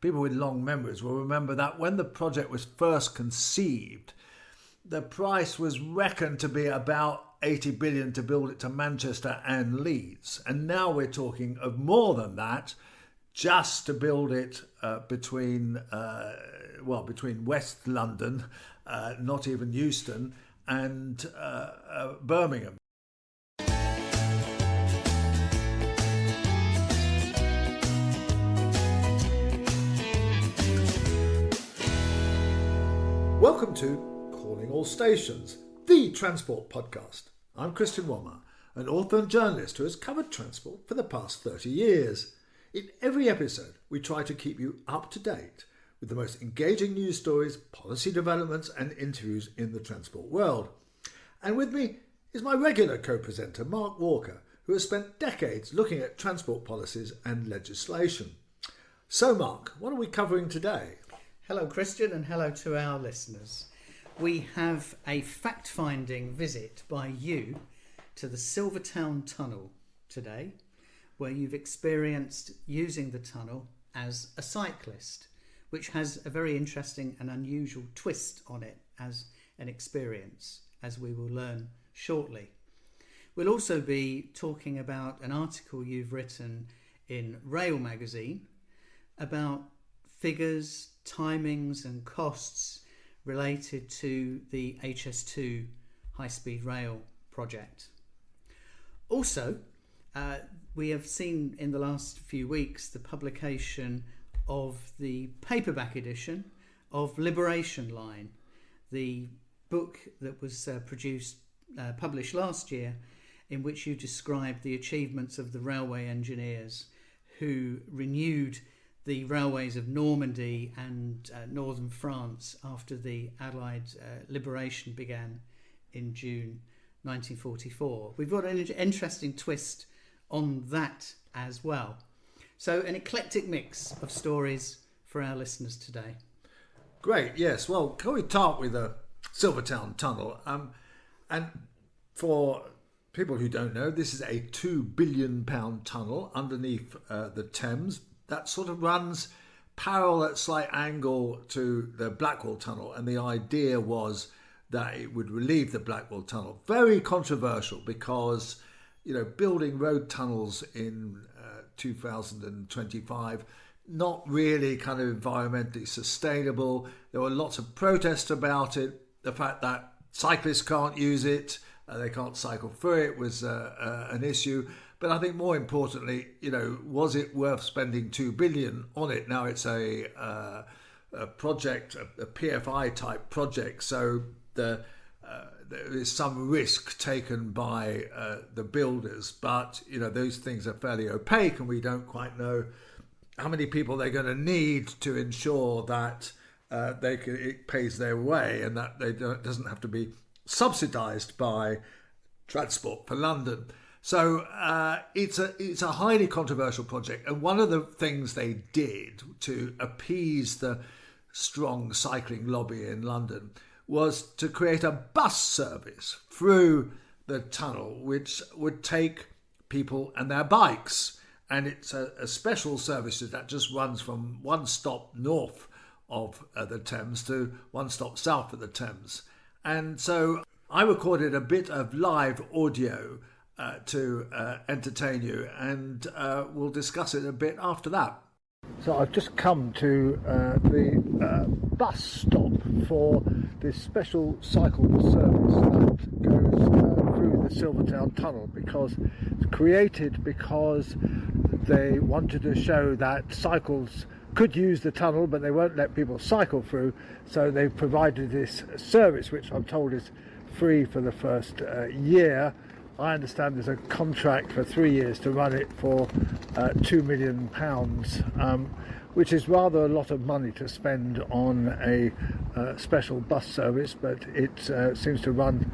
people with long memories will remember that when the project was first conceived, the price was reckoned to be about 80 billion to build it to Manchester and Leeds. And now we're talking of more than that, just to build it between West London, not even Euston, and Birmingham. Welcome to Calling All Stations, the transport podcast. I'm Christian Wommer, an author and journalist who has covered transport for the past 30 years. In every episode, we try to keep you up to date with the most engaging news stories, policy developments and interviews in the transport world. And with me is my regular co-presenter, Mark Walker, who has spent decades looking at transport policies and legislation. So Mark, what are we covering today? Hello Christian, and hello to our listeners. We have a fact-finding visit by you to the Silvertown Tunnel today, where you've experienced using the tunnel as a cyclist, which has a very interesting and unusual twist on it as an experience, as we will learn shortly. We'll also be talking about an article you've written in Rail magazine about figures, timings and costs related to the HS2 high-speed rail project. Also, we have seen in the last few weeks the publication of the paperback edition of Liberation Line, the book that was published last year, in which you described the achievements of the railway engineers who renewed the railways of Normandy and northern France after the Allied liberation began in June 1944. We've got an interesting twist on that as well. So an eclectic mix of stories for our listeners today. Great, yes. Well, can we start with the Silvertown Tunnel? And for people who don't know, this is a £2 billion tunnel underneath the Thames that sort of runs parallel at slight angle to the Blackwall Tunnel, and the idea was that it would relieve the Blackwall Tunnel. Very controversial because, building road tunnels in 2025, not really kind of environmentally sustainable. There were lots of protests about it. The fact that cyclists can't use it, they can't cycle through it was an issue. But I think more importantly, was it worth spending $2 billion on it? Now it's a project, a PFI type project, so there is some risk taken by the builders. But those things are fairly opaque, and we don't quite know how many people they're going to need to ensure that it pays their way, and that doesn't have to be subsidised by Transport for London. So it's a highly controversial project, and one of the things they did to appease the strong cycling lobby in London was to create a bus service through the tunnel, which would take people and their bikes, and it's a special service that just runs from one stop north of the Thames to one stop south of the Thames. And so I recorded a bit of live audio to entertain you, and we'll discuss it a bit after that. So I've just come to the bus stop for this special cycle service that goes through the Silvertown Tunnel, because it's created because they wanted to show that cycles could use the tunnel, but they won't let people cycle through, so they've provided this service, which I'm told is free for the first year. I understand there's a contract for 3 years to run it for £2 million, which is rather a lot of money to spend on a special bus service, but it seems to run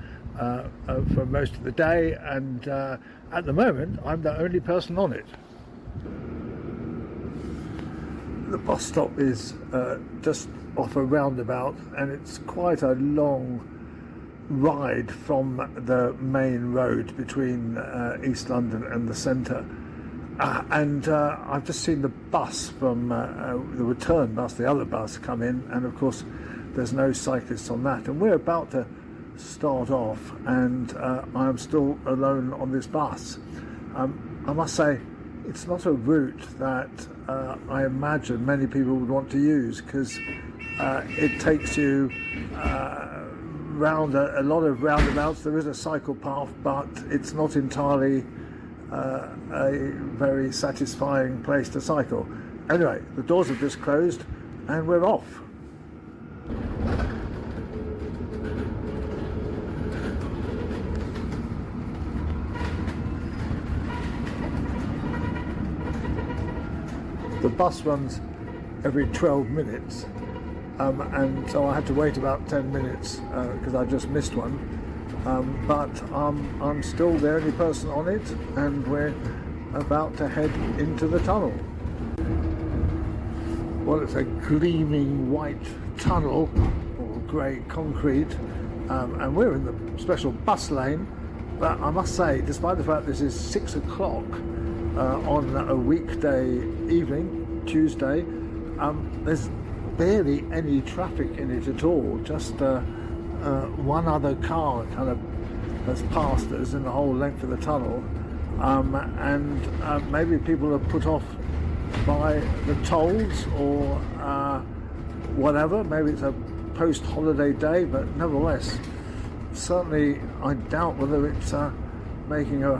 for most of the day, and at the moment I'm the only person on it. The bus stop is just off a roundabout, and it's quite a long ride from the main road between East London and the centre, And I've just seen the bus from the return bus, the other bus, come in, and of course there's no cyclists on that. And we're about to start off, and I'm still alone on this bus. I must say, it's not a route that I imagine many people would want to use, because it takes you round a lot of roundabouts. There is a cycle path, but it's not entirely a very satisfying place to cycle. Anyway, the doors have just closed and we're off. The bus runs every 12 minutes, and so I had to wait about 10 minutes because I just missed one. But I'm still the only person on it, and we're about to head into the tunnel. Well, it's a gleaming white tunnel, or grey concrete, and we're in the special bus lane. But I must say, despite the fact this is 6 o'clock on a weekday evening, Tuesday, there's barely any traffic in it at all. Just one other car kind of has passed us in the whole length of the tunnel, and maybe people are put off by the tolls or whatever. Maybe it's a post-holiday day, but nevertheless, certainly I doubt whether it's making a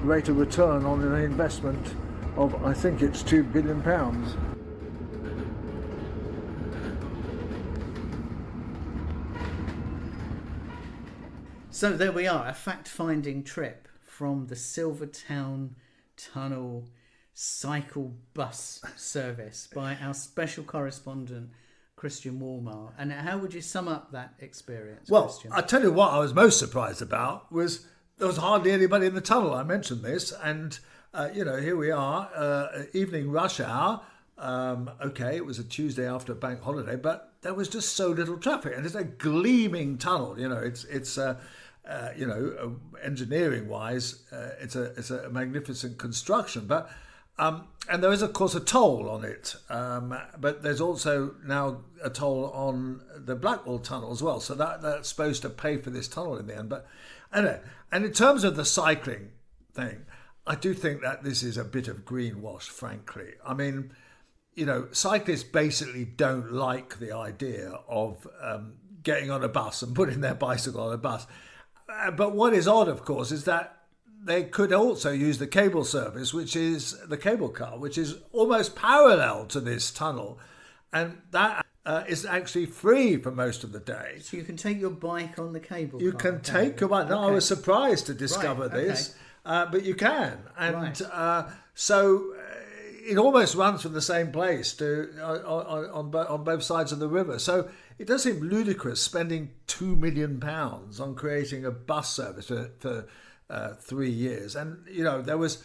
rate of return on an investment of, I think it's £2 billion. So there we are, a fact-finding trip from the Silvertown Tunnel cycle bus service by our special correspondent, Christian Walmart. And how would you sum up that experience, Well, Christian? I tell you what I was most surprised about was there was hardly anybody in the tunnel. I mentioned this, and here we are, evening rush hour. Okay, it was a Tuesday after a bank holiday, but there was just so little traffic, and it's a gleaming tunnel. Engineering wise, it's a magnificent construction, but and there is of course a toll on it, but there's also now a toll on the Blackwall tunnel as well, so that's supposed to pay for this tunnel in the end. But anyway, and in terms of the cycling thing, I do think that this is a bit of greenwash, frankly. I mean, cyclists basically don't like the idea of getting on a bus and putting their bicycle on a bus. But what is odd, of course, is that they could also use the cable service, which is the cable car, which is almost parallel to this tunnel. And that is actually free for most of the day. So you can take your bike on the cable car? You can take your bike. No, I was surprised to discover this, but you can. And so it almost runs from the same place on both sides of the river. So it does seem ludicrous spending £2 million on creating a bus service for 3 years. And there was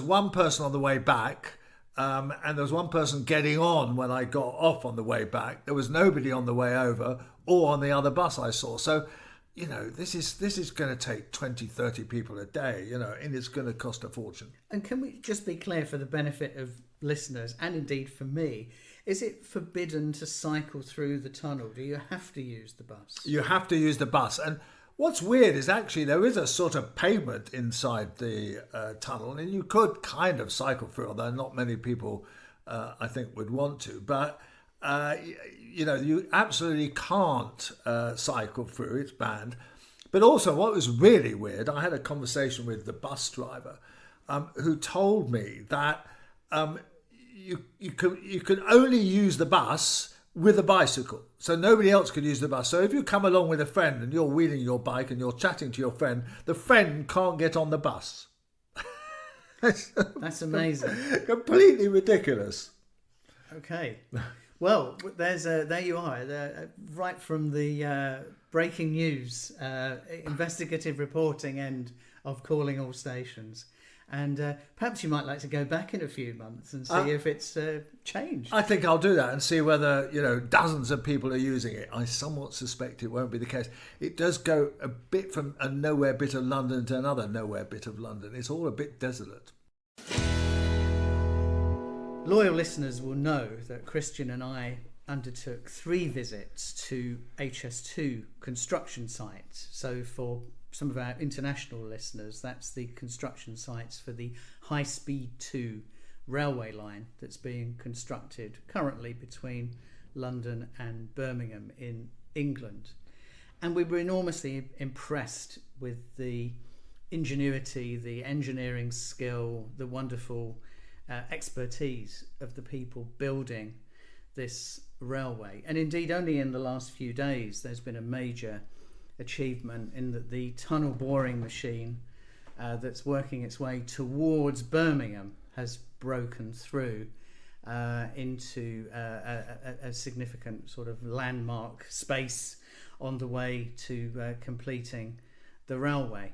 one person on the way back, and there was one person getting on when I got off on the way back. There was nobody on the way over or on the other bus I saw. So this is going to take 20, 30 people a day, and it's going to cost a fortune. And can we just be clear for the benefit of listeners, and indeed for me, is it forbidden to cycle through the tunnel? Do you have to use the bus? You have to use the bus. And what's weird is actually there is a sort of pavement inside the tunnel, and you could kind of cycle through, although not many people, I think, would want to. But you absolutely can't cycle through. It's banned. But also what was really weird, I had a conversation with the bus driver who told me that you could only use the bus with a bicycle. So nobody else could use the bus. So if you come along with a friend and you're wheeling your bike and you're chatting to your friend, the friend can't get on the bus. That's amazing. Completely ridiculous. Okay. Well, there you are, right from the breaking news, investigative reporting end of Calling All Stations. And perhaps you might like to go back in a few months and see if it's changed. I think I'll do that and see whether dozens of people are using it. I somewhat suspect it won't be the case. It does go a bit from a nowhere bit of London to another nowhere bit of London. It's all a bit desolate. Loyal listeners will know that Christian and I undertook 3 visits to HS2 construction sites. So for some of our international listeners, that's the construction sites for the High Speed 2 railway line that's being constructed currently between London and Birmingham in England. And we were enormously impressed with the ingenuity, the engineering skill, the wonderful expertise of the people building this railway. And indeed, only in the last few days there's been a major achievement in that the tunnel boring machine that's working its way towards Birmingham has broken through into a significant sort of landmark space on the way to completing the railway.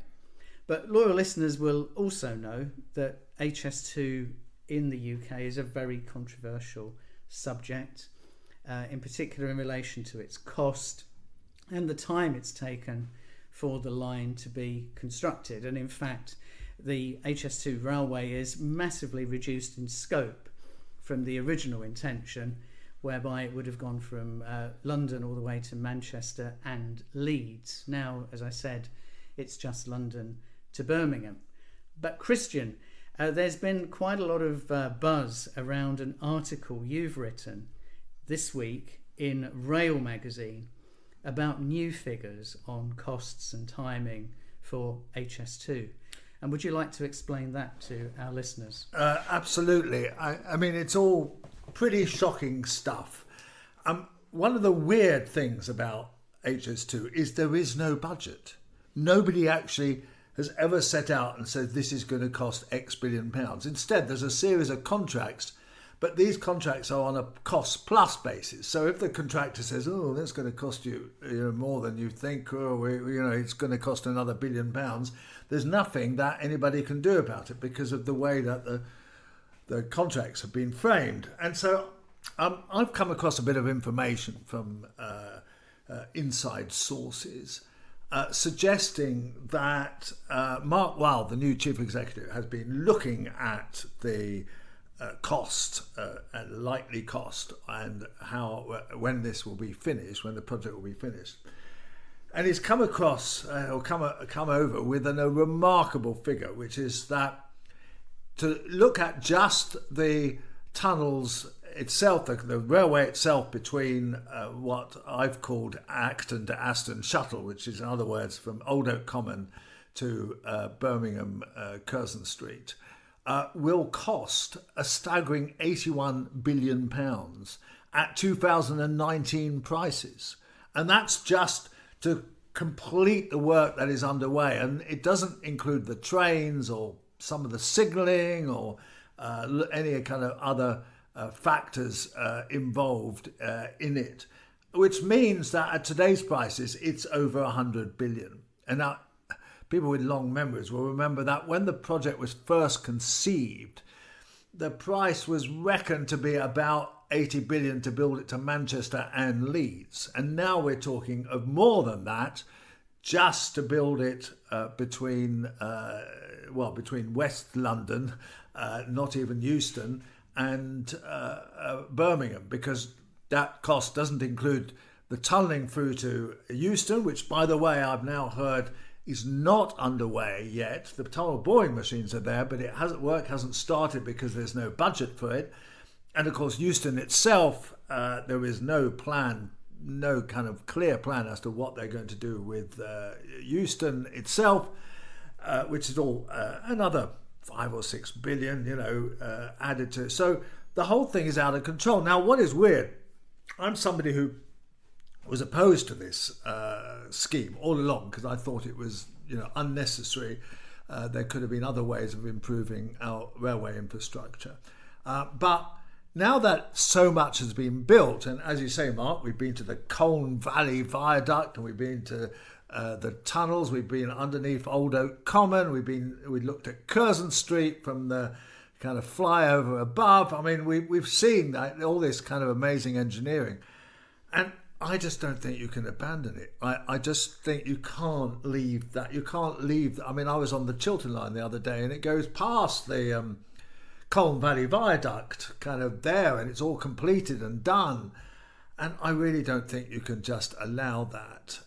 But loyal listeners will also know that HS2 in the UK is a very controversial subject, in particular in relation to its cost and the time it's taken for the line to be constructed. And in fact, the HS2 railway is massively reduced in scope from the original intention, whereby it would have gone from London all the way to Manchester and Leeds. Now, as I said, it's just London to Birmingham. But Christian, there's been quite a lot of buzz around an article you've written this week in Rail magazine about new figures on costs and timing for HS2. And would you like to explain that to our listeners? Absolutely. I mean, it's all pretty shocking stuff. One of the weird things about HS2 is there is no budget. Nobody actually has ever set out and said this is going to cost X billion pounds. Instead, there's a series of contracts, but these contracts are on a cost plus basis. So if the contractor says, "Oh, that's going to cost you, more than you think," or it's going to cost another £1 billion, there's nothing that anybody can do about it because of the way that the contracts have been framed. And so I've come across a bit of information from inside sources suggesting that Mark Wilde, the new chief executive, has been looking at the cost, likely cost, and when this will be finished, when the project will be finished. And he's come across, come over with a remarkable figure, which is that to look at just the tunnels itself, the railway itself between what I've called Acton to Aston shuttle, which is in other words from Old Oak Common to Birmingham Curzon Street, will cost a staggering £81 billion at 2019 prices. And that's just to complete the work that is underway. And it doesn't include the trains or some of the signalling or any kind of other factors involved in it, which means that at today's prices, it's over 100 billion. And now people with long memories will remember that when the project was first conceived, the price was reckoned to be about 80 billion to build it to Manchester and Leeds. And now we're talking of more than that just to build it between West London, not even Euston, and Birmingham, because that cost doesn't include the tunnelling through to Euston, which, by the way, I've now heard is not underway yet. The tunnel boring machines are there, but work hasn't started because there's no budget for it. And of course, Euston itself, there is no plan, no kind of clear plan as to what they're going to do with Euston itself, which is all another 5 or 6 billion, added to. So the whole thing is out of control. Now, what is weird, I'm somebody who was opposed to this scheme all along because I thought it was, unnecessary. There could have been other ways of improving our railway infrastructure. But now that so much has been built, and as you say, Mark, we've been to the Colne Valley Viaduct, and we've been to the tunnels, we've been underneath Old Oak Common, we looked at Curzon Street from the kind of flyover above. I mean, we've seen all this kind of amazing engineering, and I just don't think you can abandon it. I just think you can't leave that. You can't leave. I mean, I was on the Chiltern line the other day, and it goes past the Colne Valley Viaduct kind of there, and it's all completed and done. And I really don't think you can just allow that.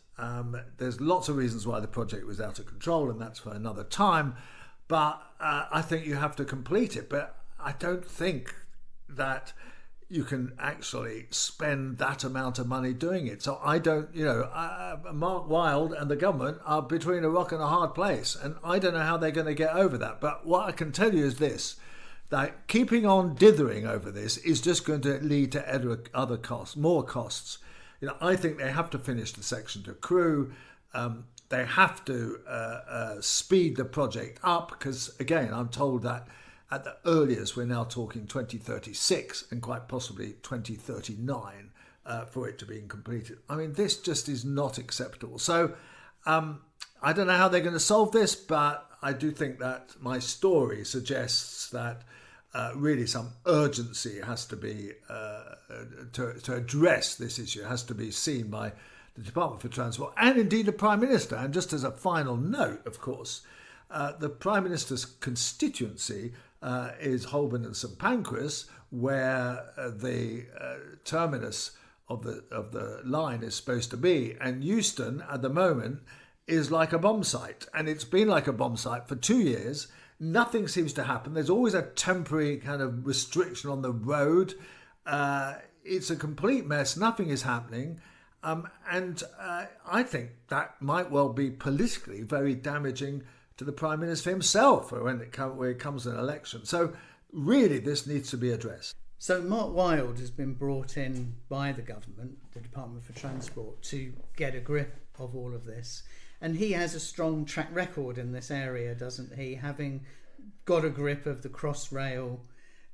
There's lots of reasons why the project was out of control, and that's for another time. But I think you have to complete it. But I don't think that you can actually spend that amount of money doing it. So I don't, Mark Wilde and the government are between a rock and a hard place. And I don't know how they're going to get over that. But what I can tell you is this, that keeping on dithering over this is just going to lead to other costs, more costs. I think they have to finish the section to Crewe. They have to speed the project up because, again, I'm told that at the earliest we're now talking 2036 and quite possibly 2039 for it to be completed. I mean, this just is not acceptable. So I don't know how they're going to solve this, but I do think that my story suggests that really some urgency has to be to address this issue, has to be seen by the Department for Transport and indeed the Prime Minister. And just as a final note, of course, the Prime Minister's constituency is Holborn and St Pancras, where the terminus of the line is supposed to be. And Euston, at the moment, is like a bomb site. And it's been like a bomb site for 2 years. Nothing seems to happen. There's always a temporary kind of restriction on the road. It's a complete mess. Nothing is happening. And I think that might well be politically very damaging to the Prime Minister himself when it comes to an election. So really this needs to be addressed. So Mark Wilde has been brought in by the government, the Department for Transport, to get a grip of all of this. And he has a strong track record in this area, doesn't he? Having got a grip of the Crossrail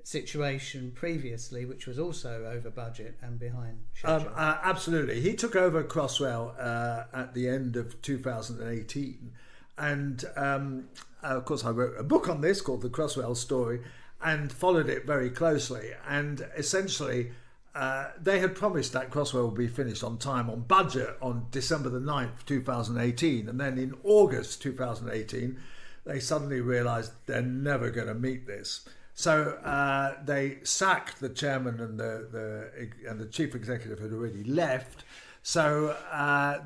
situation previously, which was also over budget and behind schedule. Absolutely. He took over Crossrail at the end of 2018. And of course, I wrote a book on this called The Crossrail Story and followed it very closely. And essentially, they had promised that Crossrail would be finished on time, on budget, on December the 9th, 2018. And then in August 2018, they suddenly realised they're never going to meet this. So they sacked the chairman and the chief executive had already left. So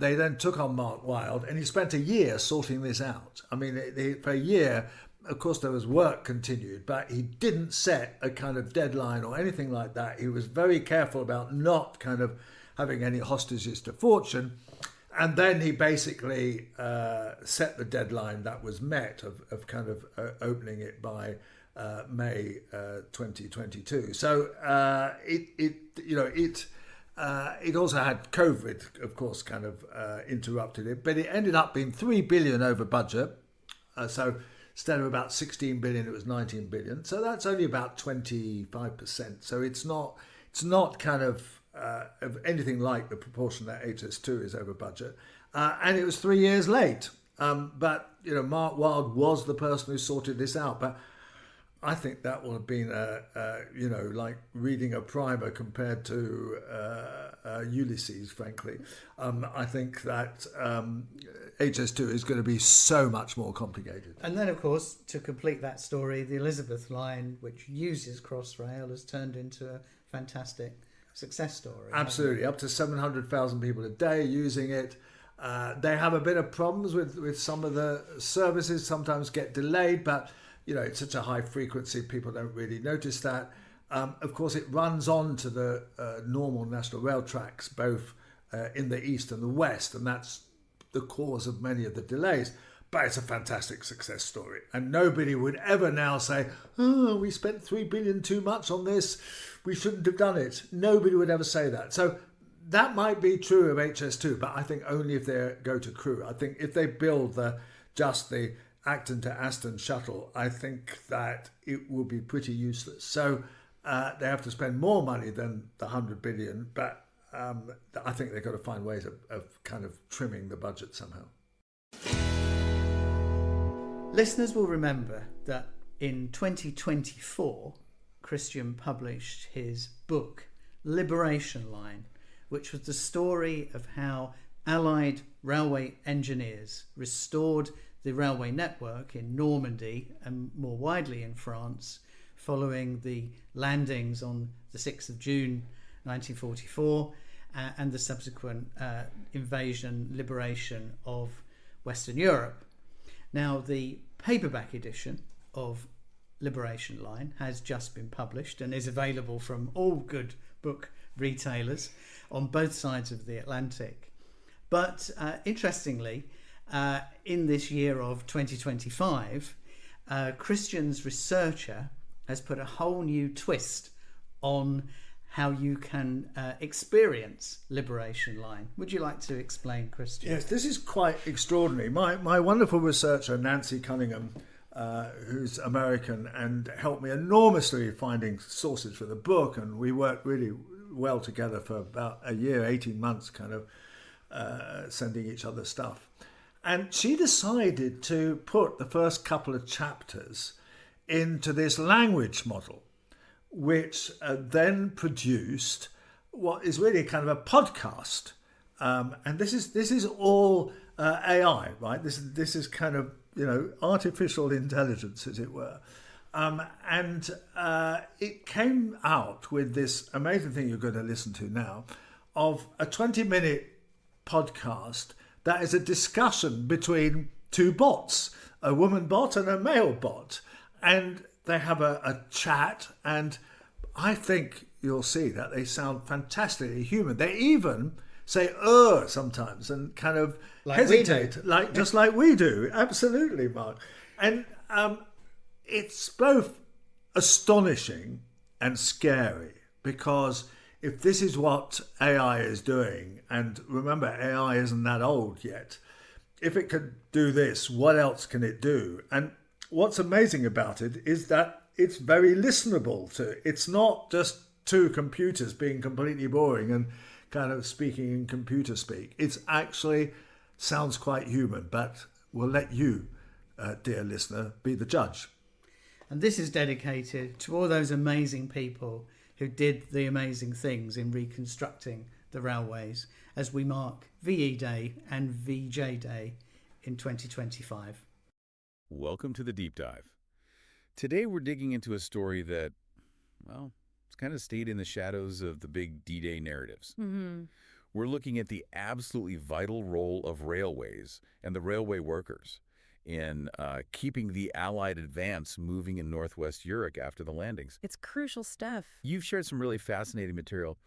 they then took on Mark Wilde, and he spent a year sorting this out. I mean, for a year, of course, there was work continued, but he didn't set a kind of deadline or anything like that. He was very careful about not kind of having any hostages to fortune. And then he basically set the deadline that was met of kind of opening it by May 2022. So it also had COVID, of course, kind of interrupted it, but it ended up being 3 billion over budget. So instead of about 16 billion, it was 19 billion. So that's only about 25%. So it's not kind of anything like the proportion that HS2 is over budget. And it was 3 years late. But, Mark Wilde was the person who sorted this out. But I think that will have been, like reading a primer compared to Ulysses, frankly. I think that HS2 is going to be so much more complicated. And then, of course, to complete that story, the Elizabeth line, which uses Crossrail, has turned into a fantastic success story. Absolutely. Up to 700,000 people a day using it. They have a bit of problems with some of the services, sometimes get delayed, but it's such a high frequency, people don't really notice that. Of course, it runs on to the normal national rail tracks, both in the east and the west, and that's the cause of many of the delays. But it's a fantastic success story. And nobody would ever now say, oh, we spent 3 billion too much on this, we shouldn't have done it. Nobody would ever say that. So that might be true of HS2, but I think only if they go to Crewe. I think if they build just the Acton to Aston shuttle, I think that it will be pretty useless. So they have to spend more money than the 100 billion, but I think they've got to find ways of kind of trimming the budget somehow. Listeners will remember that in 2024, Christian published his book, Liberation Line, which was the story of how Allied railway engineers restored the railway network in Normandy and more widely in France following the landings on the 6th of June 1944 and the subsequent invasion, liberation of Western Europe. Now, the paperback edition of Liberation Line has just been published and is available from all good book retailers on both sides of the Atlantic. But interestingly, in this year of 2025, Christian's researcher has put a whole new twist on how you can experience Liberation Line. Would you like to explain, Christian? Yes, this is quite extraordinary. My wonderful researcher, Nancy Cunningham, who's American and helped me enormously finding sources for the book, and we worked really well together for about a year, 18 months, kind of sending each other stuff. And she decided to put the first couple of chapters into this language model, which then produced what is really kind of a podcast. And this is all AI, right? This is kind of, artificial intelligence, as it were. And it came out with this amazing thing you're going to listen to now, of a 20-minute podcast that is a discussion between two bots, a woman bot and a male bot. And they have a chat, and I think you'll see that they sound fantastically human. They even say sometimes and kind of like hesitate, just like we do. Absolutely, Mark. And it's both astonishing and scary, because if this is what AI is doing, and remember, AI isn't that old yet, if it could do this, what else can it do? And what's amazing about it is that it's very listenable to. It's not just two computers being completely boring and kind of speaking in computer speak. It's actually sounds quite human, but we'll let you, dear listener, be the judge. And this is dedicated to all those amazing people who did the amazing things in reconstructing the railways as we mark VE Day and VJ Day in 2025. Welcome to the Deep Dive. Today we're digging into a story that, well, it's kind of stayed in the shadows of the big D-Day narratives. Mm-hmm. We're looking at the absolutely vital role of railways and the railway workers in keeping the Allied advance moving in Northwest Europe after the landings. It's crucial stuff. You've shared some really fascinating material,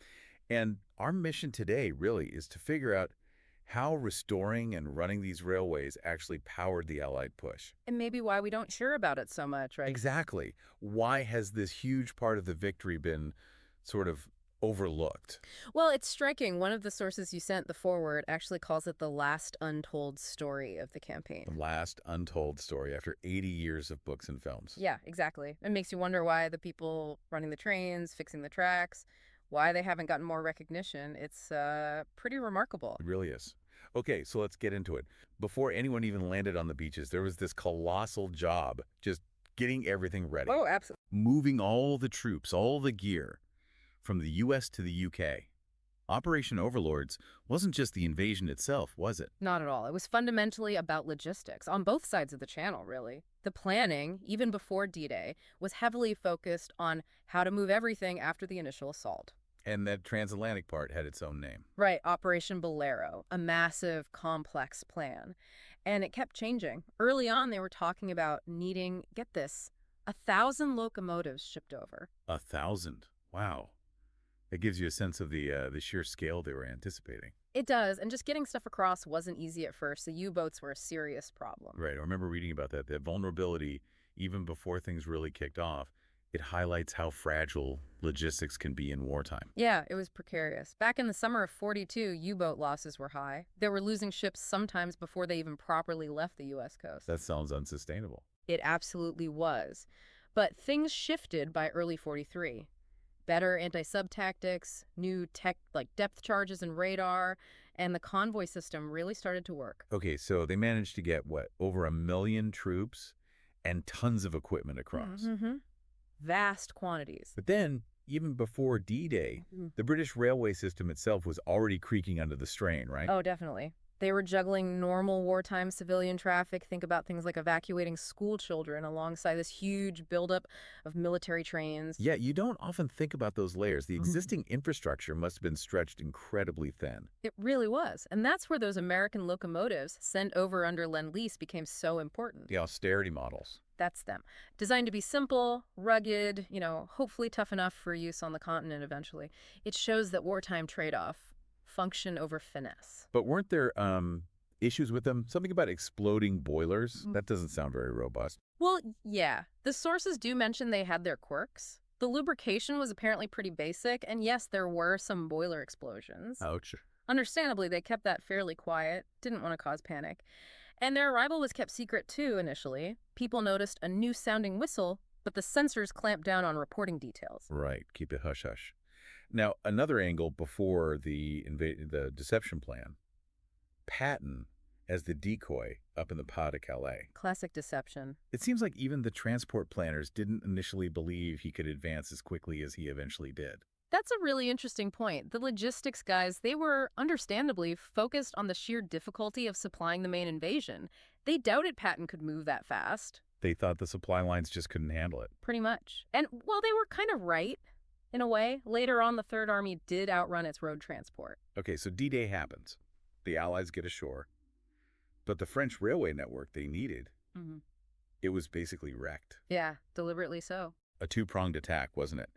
and our mission today really is to figure out how restoring and running these railways actually powered the Allied push. And maybe why we don't hear about it so much, right? Exactly. Why has this huge part of the victory been sort of overlooked? Well, it's striking. One of the sources you sent, the forward, actually calls it the last untold story of the campaign. The last untold story after 80 years of books and films. Yeah, exactly. It makes you wonder why the people running the trains, fixing the tracks, why they haven't gotten more recognition. It's pretty remarkable. It really is. Okay, so let's get into it. Before anyone even landed on the beaches, there was this colossal job just getting everything ready. Oh, absolutely. Moving all the troops, all the gear from the U.S. to the U.K. Operation Overlords wasn't just the invasion itself, was it? Not at all. It was fundamentally about logistics on both sides of the channel, really. The planning, even before D-Day, was heavily focused on how to move everything after the initial assault. And that transatlantic part had its own name. Right, Operation Bolero, a massive, complex plan. And it kept changing. Early on, they were talking about needing, get this, 1,000 locomotives shipped over. 1,000. Wow. It gives you a sense of the sheer scale they were anticipating. It does, and just getting stuff across wasn't easy at first. The U-boats were a serious problem. Right, I remember reading about that. The vulnerability, even before things really kicked off, it highlights how fragile logistics can be in wartime. Yeah, it was precarious. Back in the summer of '42, U-boat losses were high. They were losing ships sometimes before they even properly left the U.S. coast. That sounds unsustainable. It absolutely was. But things shifted by early '43. Better anti-sub tactics, new tech like depth charges and radar, and the convoy system really started to work. Okay, so they managed to get, what, over 1 million troops and tons of equipment across. Mm-hmm. Vast quantities. But then, even before D-Day, the British railway system itself was already creaking under the strain, right? Oh, definitely. They were juggling normal wartime civilian traffic. Think about things like evacuating school children alongside this huge buildup of military trains. Yeah, you don't often think about those layers. The existing infrastructure must have been stretched incredibly thin. It really was. And that's where those American locomotives sent over under Lend-Lease became so important. The austerity models. That's them. Designed to be simple, rugged, hopefully tough enough for use on the continent eventually. It shows that wartime trade-off, function over finesse. But weren't there issues with them? Something about exploding boilers? That doesn't sound very robust. Well, yeah. The sources do mention they had their quirks. The lubrication was apparently pretty basic, and yes, there were some boiler explosions. Ouch. Understandably, they kept that fairly quiet, didn't want to cause panic. And their arrival was kept secret too initially. People noticed a new sounding whistle, but the censors clamped down on reporting details. Right, keep it hush-hush. Now, another angle before the deception plan, Patton as the decoy up in the Pas de Calais. Classic deception. It seems like even the transport planners didn't initially believe he could advance as quickly as he eventually did. That's a really interesting point. The logistics guys, they were understandably focused on the sheer difficulty of supplying the main invasion. They doubted Patton could move that fast. They thought the supply lines just couldn't handle it. Pretty much. And, well, they were kind of right, in a way. Later on, the Third Army did outrun its road transport. Okay, so D-Day happens. The Allies get ashore. But the French railway network they needed, it was basically wrecked. Yeah, deliberately so. A two-pronged attack, wasn't it?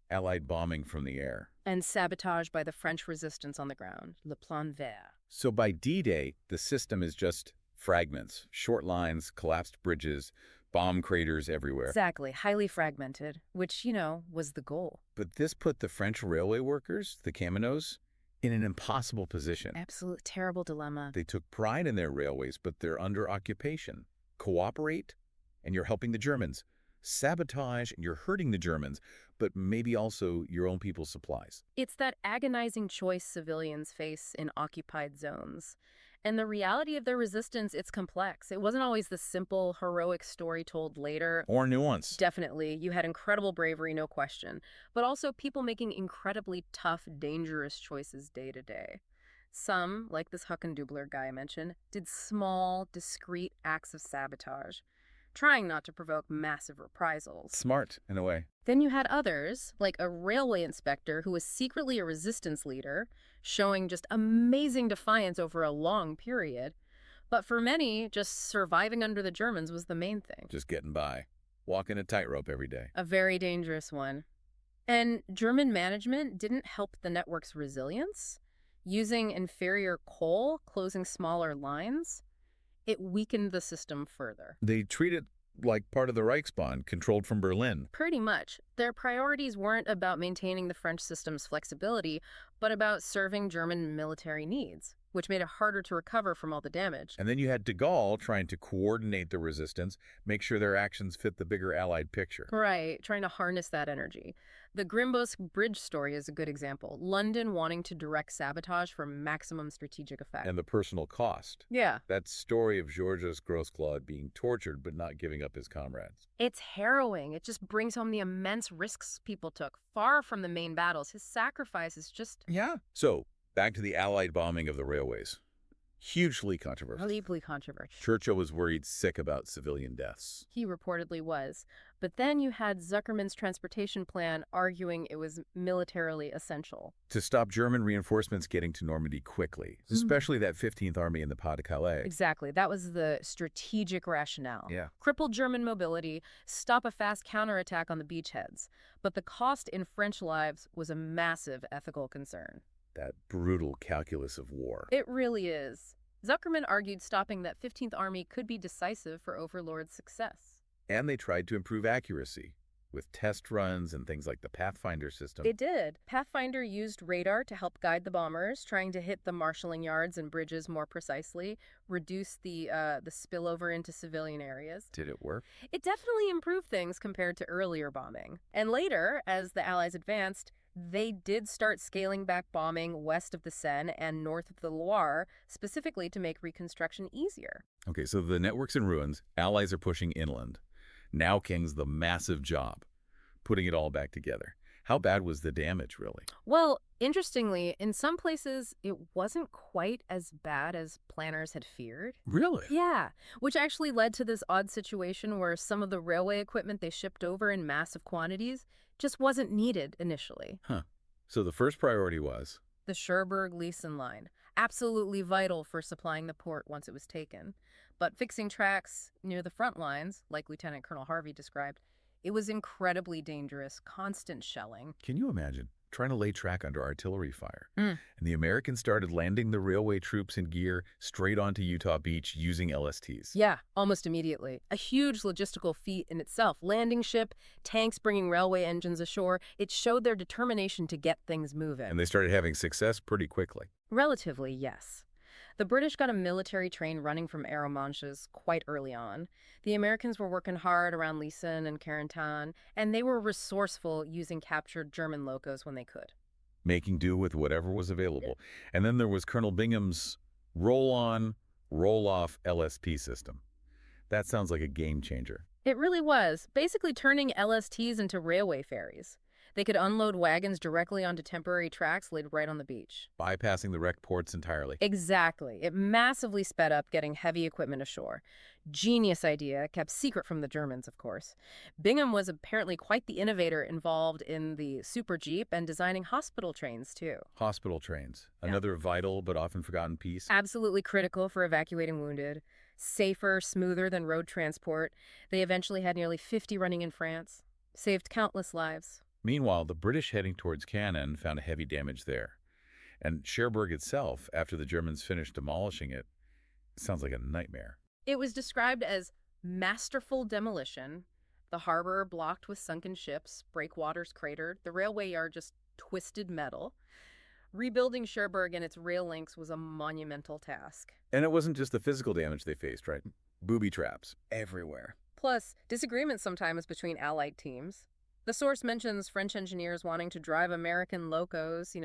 Allied bombing from the air. And sabotage by the French resistance on the ground. Le Plan Vert. So by D-Day, the system is just fragments, short lines, collapsed bridges, bomb craters everywhere. Exactly, highly fragmented, which, was the goal. But this put the French railway workers, the Caminots, in an impossible position. Absolute terrible dilemma. They took pride in their railways, but they're under occupation. Cooperate, and you're helping the Germans. Sabotage, and you're hurting the Germans, but maybe also your own people's supplies. It's that agonizing choice civilians face in occupied zones. And the reality of their resistance, it's complex. It wasn't always the simple, heroic story told later. Or nuance. Definitely. You had incredible bravery, no question. But also people making incredibly tough, dangerous choices day to day. Some, like this Huckendubler guy I mentioned, did small, discreet acts of sabotage, trying not to provoke massive reprisals. Smart, in a way. Then you had others, like a railway inspector who was secretly a resistance leader, showing just amazing defiance over a long period. But for many, just surviving under the Germans was the main thing. Just getting by. Walking a tightrope every day. A very dangerous one. And German management didn't help the network's resilience. Using inferior coal, closing smaller lines, it weakened the system further. They treat it like part of the Reichsbahn, controlled from Berlin. Pretty much. Their priorities weren't about maintaining the French system's flexibility, but about serving German military needs, which made it harder to recover from all the damage. And then you had de Gaulle trying to coordinate the resistance, make sure their actions fit the bigger Allied picture. Right, trying to harness that energy. The Grimbos Bridge story is a good example. London wanting to direct sabotage for maximum strategic effect. And the personal cost. Yeah. That story of Georges Grosclaude being tortured but not giving up his comrades. It's harrowing. It just brings home the immense risks people took, far from the main battles. His sacrifice is just... Yeah. So, back to the Allied bombing of the railways. Hugely controversial. deeply controversial. Churchill was worried sick about civilian deaths. He reportedly was. But then you had Zuckerman's transportation plan arguing it was militarily essential. To stop German reinforcements getting to Normandy quickly, especially that 15th Army in the Pas de Calais. Exactly. That was the strategic rationale. Yeah. Cripple German mobility, stop a fast counterattack on the beachheads. But the cost in French lives was a massive ethical concern. That brutal calculus of war. It really is. Zuckerman argued stopping that 15th Army could be decisive for Overlord's success. And they tried to improve accuracy with test runs and things like the Pathfinder system. It did. Pathfinder used radar to help guide the bombers, trying to hit the marshalling yards and bridges more precisely, reduce the spillover into civilian areas. Did it work? It definitely improved things compared to earlier bombing. And later, as the Allies advanced, they did start scaling back bombing west of the Seine and north of the Loire, specifically to make reconstruction easier. Okay, so the network's in ruins. Allies are pushing inland. Now King's the massive job, putting it all back together. How bad was the damage, really? Well, interestingly, in some places, it wasn't quite as bad as planners had feared. Really? Yeah, which actually led to this odd situation where some of the railway equipment they shipped over in massive quantities just wasn't needed initially. Huh. So the first priority was, The Cherbourg-Gleason line, absolutely vital for supplying the port once it was taken. But fixing tracks near the front lines, like Lieutenant Colonel Harvey described, it was incredibly dangerous, constant shelling. can you imagine, trying to lay track under artillery fire? Mm. And the Americans started landing the railway troops in gear straight onto Utah Beach using LSTs. Yeah, almost immediately. A huge logistical feat in itself. Landing ship, tanks bringing railway engines ashore. It showed their determination to get things moving. And they started having success pretty quickly. Relatively, yes. The British got a military train running from Arromanches quite early on. The Americans were working hard around Leeson and Carentan, and they were resourceful using captured German locos when they could. Making do with whatever was available. And then there was Colonel Bingham's roll-on, roll-off LSP system. That sounds like a game changer. It really was, basically turning LSTs into railway ferries. They could unload wagons directly onto temporary tracks laid right on the beach. Bypassing the wrecked ports entirely. Exactly. It massively sped up getting heavy equipment ashore. Genius idea, kept secret from the Germans, of course. Bingham was apparently quite the innovator involved in the Super Jeep and designing hospital trains, too. Hospital trains, Yeah. another vital but often forgotten piece. Absolutely critical for evacuating wounded. Safer, smoother than road transport. They eventually had nearly 50 running in France. Saved countless lives. Meanwhile, the British heading towards Cannon found heavy damage there. And Cherbourg itself, after the Germans finished demolishing it, sounds like a nightmare. It was described as masterful demolition, the harbor blocked with sunken ships, breakwaters cratered, the railway yard just twisted metal. Rebuilding Cherbourg and its rail links was a monumental task. And it wasn't just the physical damage they faced, right? Booby traps everywhere. Plus, disagreements sometimes between Allied teams. The source mentions French engineers wanting to drive American locos,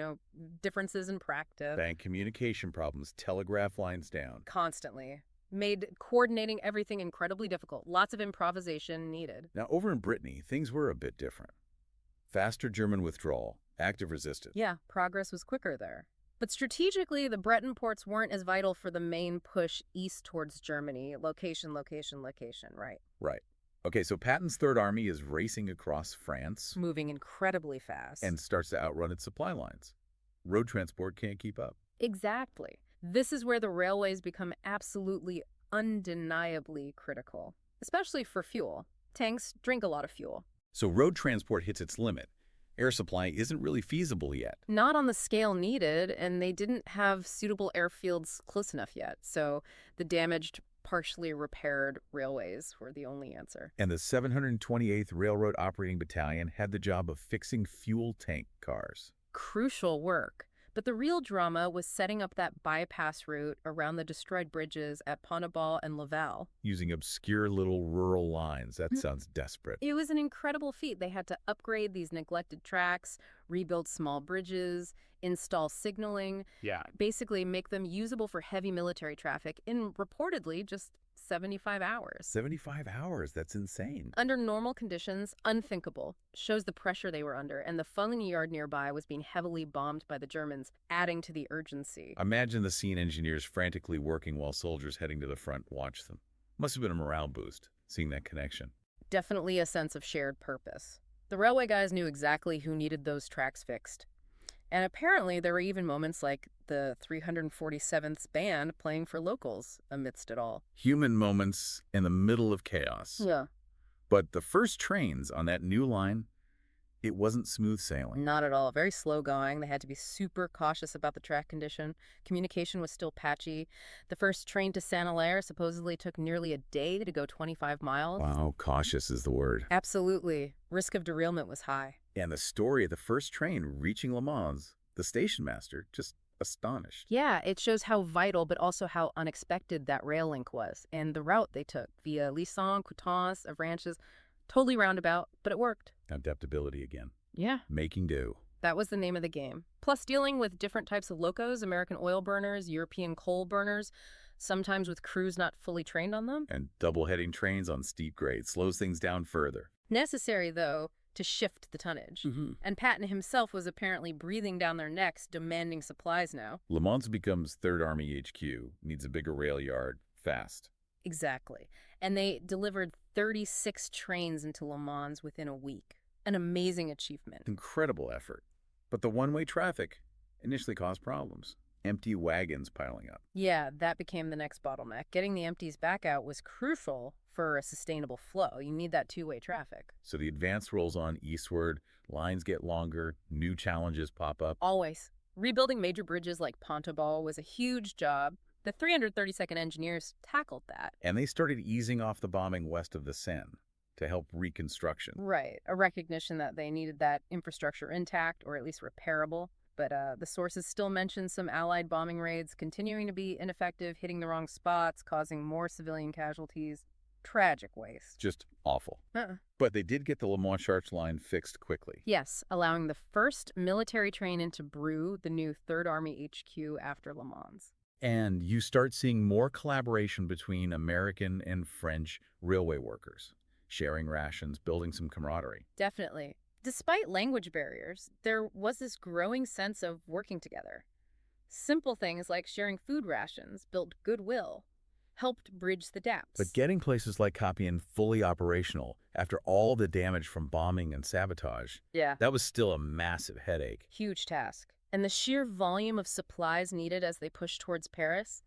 differences in practice. Bank communication problems, telegraph lines down. Constantly. Made coordinating everything incredibly difficult. Lots of improvisation needed. Now, over in Brittany, things were a bit different. Faster German withdrawal, active resistance. Yeah, progress was quicker there. But strategically, the Breton ports weren't as vital for the main push east towards Germany. Location, location, location, right? Right. Okay, so Patton's Third Army is racing across France Moving incredibly fast. and starts to outrun its supply lines. Road transport can't keep up. Exactly. This is where the railways become absolutely undeniably critical, especially for fuel. Tanks drink a lot of fuel. So road transport hits its limit. Air supply isn't really feasible yet. Not on the scale needed, and they didn't have suitable airfields close enough yet, so the damaged, partially repaired railways were the only answer. And the 728th Railroad Operating Battalion had the job of fixing fuel tank cars. Crucial work. But the real drama was setting up that bypass route around the destroyed bridges at Pont-à-Bal and Laval. Using obscure little rural lines. That sounds desperate. It was an incredible feat. They had to upgrade these neglected tracks, rebuild small bridges, install signaling, Yeah. basically make them usable for heavy military traffic in reportedly just 75 hours. 75 hours. That's insane. Under normal conditions, unthinkable. Shows the pressure they were under, and the funneling yard nearby was being heavily bombed by the Germans, adding to the urgency. Imagine the scene engineers frantically working while soldiers heading to the front watch them. Must have been a morale boost, seeing that connection. Definitely a sense of shared purpose. The railway guys knew exactly who needed those tracks fixed. And apparently there were even moments like the 347th band playing for locals amidst it all. Human moments in the middle of chaos. Yeah. But the first trains on that new line, it wasn't smooth sailing. Not at all. Very slow going. They had to be super cautious about the track condition. Communication was still patchy. The first train to Saint-Hilaire supposedly took nearly a day to go 25 miles. Wow, cautious is the word. Absolutely. Risk of derailment was high. And the story of the first train reaching Le Mans, the station master just astonished. Yeah, it shows how vital but also how unexpected that rail link was. And the route they took via Lisson, Coutances, Avranches, totally roundabout, but it worked. Adaptability again. Yeah. Making do. That was the name of the game. Plus dealing with different types of locos, American oil burners, European coal burners, sometimes with crews not fully trained on them. And double-heading trains on steep grades slows things down further. Necessary, though, to shift the tonnage. Mm-hmm. And Patton himself was apparently breathing down their necks, demanding supplies now. Le Mans becomes Third Army HQ, needs a bigger rail yard, fast. Exactly. And they delivered 36 trains into Le Mans within a week. An amazing achievement. Incredible effort. But the one-way traffic initially caused problems. Empty wagons piling up. Yeah, that became the next bottleneck. Getting the empties back out was crucial for a sustainable flow. You need that two-way traffic. So the advance rolls on eastward, lines get longer, new challenges pop up. Always. Rebuilding major bridges like Pontauban was a huge job. The 332nd Engineers tackled that. And they started easing off the bombing west of the Seine to help reconstruction. Right, a recognition that they needed that infrastructure intact or at least repairable. But the sources still mention some Allied bombing raids continuing to be ineffective, hitting the wrong spots, causing more civilian casualties. Tragic waste. Just awful. But they did get the Le Mans Chartres line fixed quickly. Yes, allowing the first military train into Bru, the new Third Army HQ after Le Mans. And you start seeing more collaboration between American and French railway workers, sharing rations, building some camaraderie. Definitely. Despite language barriers, there was this growing sense of working together. Simple things like sharing food rations built goodwill, helped bridge the gaps. But getting places like Compiègne fully operational after all the damage from bombing and sabotage, Yeah, that was still a massive headache. huge task. And the sheer volume of supplies needed as they pushed towards Paris,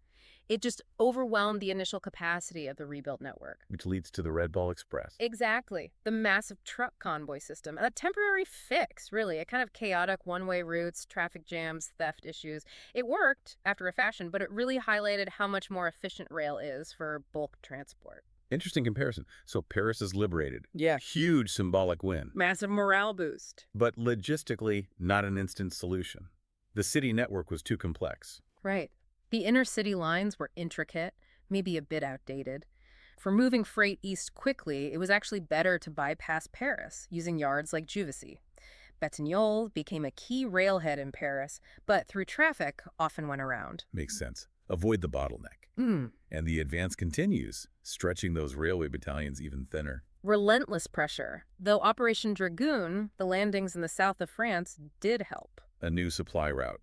it just overwhelmed the initial capacity of the rebuilt network. Which leads to the Red Ball Express. Exactly. The massive truck convoy system. A temporary fix, really. A kind of chaotic one-way routes, traffic jams, theft issues. It worked after a fashion, but it really highlighted how much more efficient rail is for bulk transport. Interesting comparison. So Paris is liberated. Yeah. Huge symbolic win. Massive morale boost. But logistically, not an instant solution. The city network was too complex. Right. The inner city lines were intricate, maybe a bit outdated. For moving freight east quickly, it was actually better to bypass Paris, using yards like Juvisy. Batignolles became a key railhead in Paris, but through traffic, often went around. Makes sense. Avoid the bottleneck. And the advance continues, stretching those railway battalions even thinner. Relentless pressure. Though Operation Dragoon, the landings in the south of France, did help. A new supply route.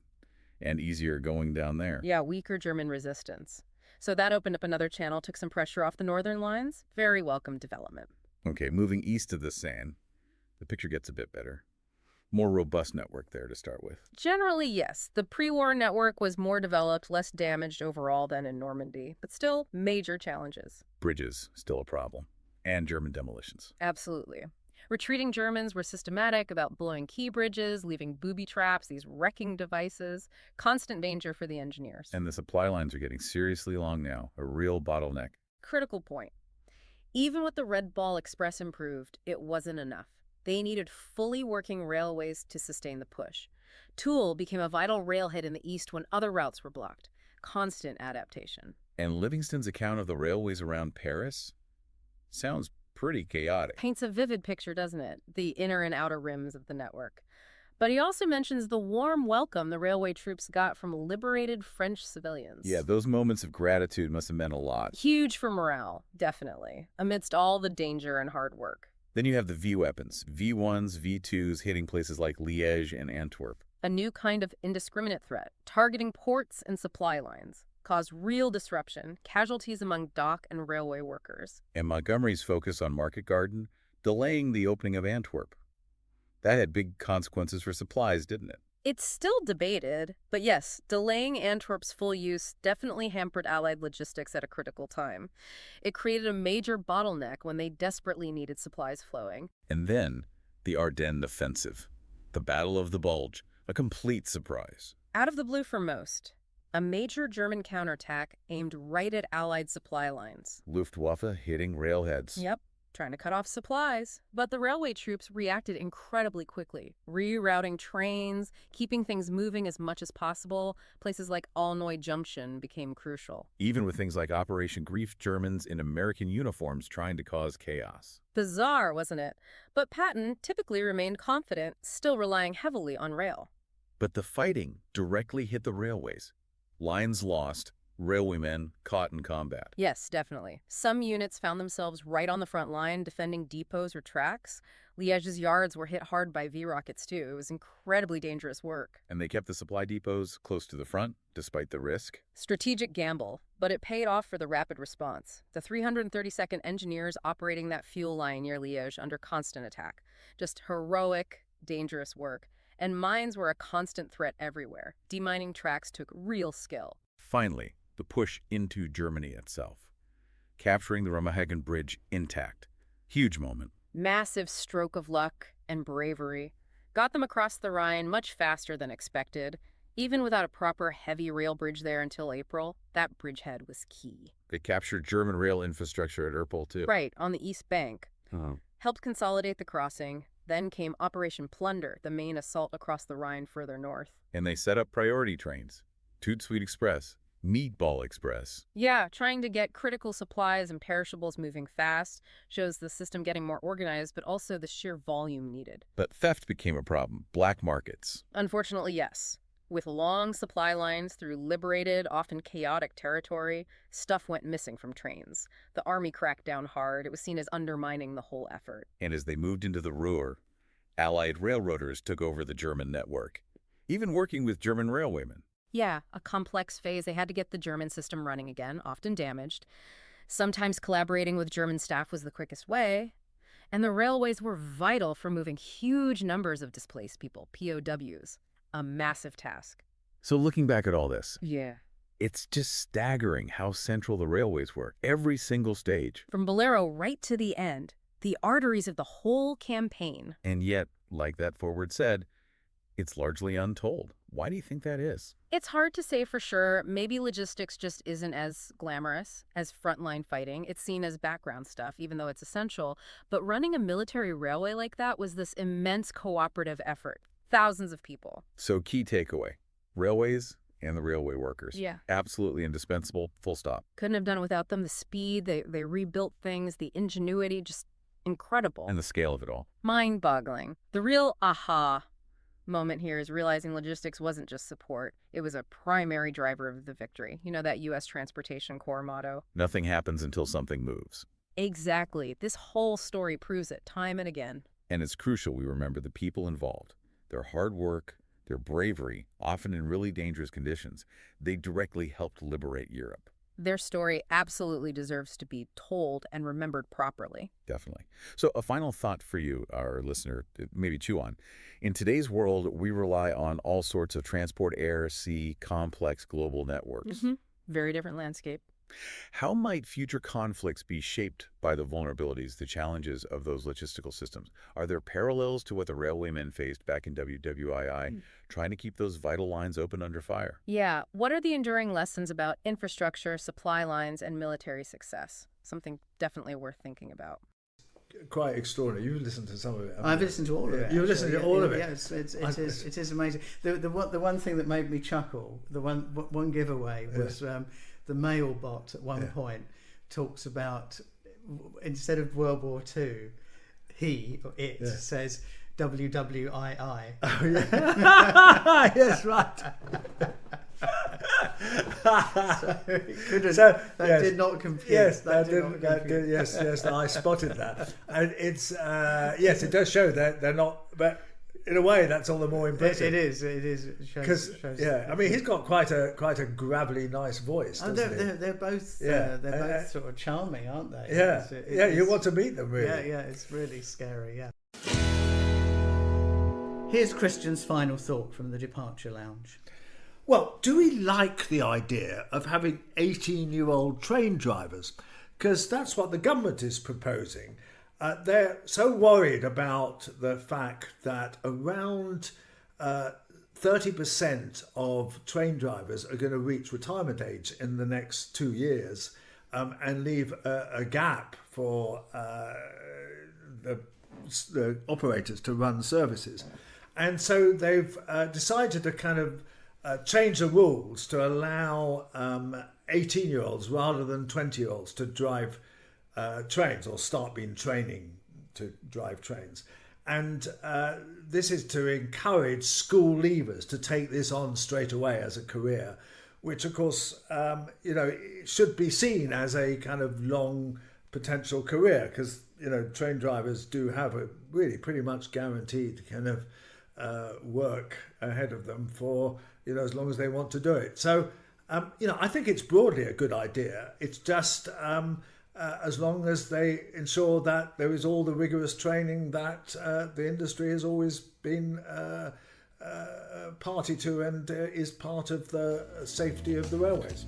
And easier going down there. Yeah, weaker German resistance. So that opened up another channel, took some pressure off the northern lines. Very welcome development. Okay, moving east of the Seine, the picture gets a bit better. More robust network there to start with. Generally, yes. The pre-war network was more developed, less damaged overall than in Normandy, but still major challenges. Bridges, still a problem. And German demolitions. Absolutely. Retreating Germans were systematic about blowing key bridges, leaving booby traps, these wrecking devices. Constant danger for the engineers. And the supply lines are getting seriously long now, a real bottleneck. Critical point. Even with the Red Ball Express improved, it wasn't enough. They needed fully working railways to sustain the push. Toul became a vital railhead in the east when other routes were blocked. Constant adaptation. And Livingston's account of the railways around Paris sounds pretty chaotic. Paints a vivid picture, doesn't it? The inner and outer rims of the network. But he also mentions the warm welcome the railway troops got from liberated French civilians. Yeah, those moments of gratitude must have meant a lot. Huge for morale, definitely, amidst all the danger and hard work. Then you have the V-weapons, V1s, V2s hitting places like Liège and Antwerp. A new kind of indiscriminate threat, targeting ports and supply lines, caused real disruption, casualties among dock and railway workers. And Montgomery's focus on Market Garden, delaying the opening of Antwerp. That had big consequences for supplies, didn't it? It's still debated, but yes, delaying Antwerp's full use definitely hampered Allied logistics at a critical time. It created a major bottleneck when they desperately needed supplies flowing. And then, the Ardennes offensive. The Battle of the Bulge, a complete surprise. Out of the blue for most, a major German counterattack aimed right at Allied supply lines. Luftwaffe hitting railheads. Yep, trying to cut off supplies. But the railway troops reacted incredibly quickly, rerouting trains, keeping things moving as much as possible. Places like Aulnoy Junction became crucial. Even with things like Operation Grief, Germans in American uniforms trying to cause chaos. Bizarre, wasn't it? But Patton typically remained confident, still relying heavily on rail. But the fighting directly hit the railways. Lines lost, railwaymen caught in combat. Yes, definitely. Some units found themselves right on the front line defending depots or tracks. Liège's yards were hit hard by V-rockets too. It was incredibly dangerous work. And they kept the supply depots close to the front, despite the risk. Strategic gamble, but it paid off for the rapid response. The 332nd Engineers operating that fuel line near Liège under constant attack. Just heroic, dangerous work. And mines were a constant threat everywhere. Demining tracks took real skill. Finally, the push into Germany itself. Capturing the Remagen Bridge intact. Huge moment. Massive stroke of luck and bravery. Got them across the Rhine much faster than expected. Even without a proper heavy rail bridge there until April, that bridgehead was key. They captured German rail infrastructure at Erpel, too. Right, on the East Bank. Oh. Helped consolidate the crossing. Then came Operation Plunder, the main assault across the Rhine further north. And they set up priority trains. Toot Sweet Express, Meatball Express. Yeah, trying to get critical supplies and perishables moving fast shows the system getting more organized, but also the sheer volume needed. But theft became a problem. Black markets. Unfortunately, yes. With long supply lines through liberated, often chaotic territory, stuff went missing from trains. The army cracked down hard. It was seen as undermining the whole effort. And as they moved into the Ruhr, Allied railroaders took over the German network, even working with German railwaymen. Yeah, a complex phase. They had to get the German system running again, often damaged. Sometimes collaborating with German staff was the quickest way. And the railways were vital for moving huge numbers of displaced people, POWs. A massive task. So looking back at all this, Yeah. it's just staggering how central the railways were, every single stage. From Bolero right to the end, the arteries of the whole campaign. And yet, like that forward said, it's largely untold. Why do you think that is? It's hard to say for sure. Maybe logistics just isn't as glamorous as frontline fighting. It's seen as background stuff, even though it's essential. But running a military railway like that was this immense cooperative effort. Thousands of people. So key takeaway, railways and the railway workers. Yeah. Absolutely indispensable, full stop. Couldn't have done it without them. The speed, they rebuilt things, the ingenuity, just incredible. And the scale of it all. Mind-boggling. The real aha moment here is realizing logistics wasn't just support. It was a primary driver of the victory. You know that U.S. Transportation Corps motto? Nothing happens until something moves. Exactly. This whole story proves it time and again. And it's crucial we remember the people involved. Their hard work, their bravery, often in really dangerous conditions, they directly helped liberate Europe. Their story absolutely deserves to be told and remembered properly. Definitely. So a final thought for you, our listener, maybe chew on. In today's world, we rely on all sorts of transport, air, sea, complex global networks. Very different landscape. How might future conflicts be shaped by the vulnerabilities, the challenges of those logistical systems? Are there parallels to what the railwaymen faced back in WWII, trying to keep those vital lines open under fire? Yeah. What are the enduring lessons about infrastructure, supply lines, and military success? Something definitely worth thinking about. Quite extraordinary. You've listened to some of it. I've listened to all of it. You've listened to all of it. Yes, it is amazing. The one thing that made me chuckle, the one giveaway was the mail bot at one point talks about, instead of World War II, it says WWII. Oh yeah, yes, right. That did not compute. Yes, yes, I spotted that, and it's yes, it does show that they're not, but in a way that's all the more impressive. It is. Because I mean, he's got quite a gravelly, nice voice. They're both both sort of charming, aren't they? Yeah, you want to meet them, really. Yeah, it's really scary. Yeah. Here's Christian's final thought from the departure lounge. Well, do we like the idea of having 18-year-old train drivers? Because that's what the government is proposing. They're so worried about the fact that around 30% of train drivers are going to reach retirement age in the next 2 years, and leave a gap for the operators to run services. And so they've decided to kind of change the rules to allow 18-year-olds rather than 20-year-olds to drive trains, or start being training to drive trains. And this is to encourage school leavers to take this on straight away as a career, which of course, should be seen as a kind of long potential career, because train drivers do have a really pretty much guaranteed kind of work ahead of them for as long as they want to do it. So I think it's broadly a good idea. It's just as long as they ensure that there is all the rigorous training that the industry has always been party to and is part of the safety of the railways.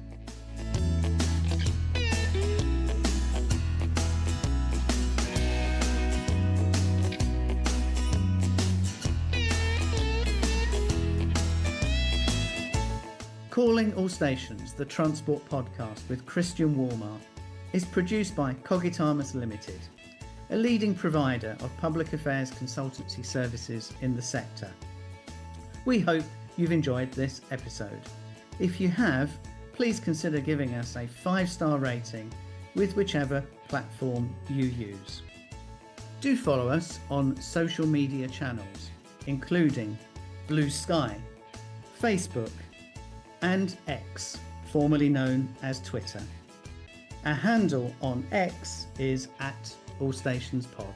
Calling All Stations, the Transport Podcast with Christian Walmart, is produced by Cogitamus Limited, a leading provider of public affairs consultancy services in the sector. We hope you've enjoyed this episode. If you have, please consider giving us a 5-star rating with whichever platform you use. Do follow us on social media channels, including Blue Sky, Facebook, and X, formerly known as Twitter. Our handle on X is @AllStationsPod.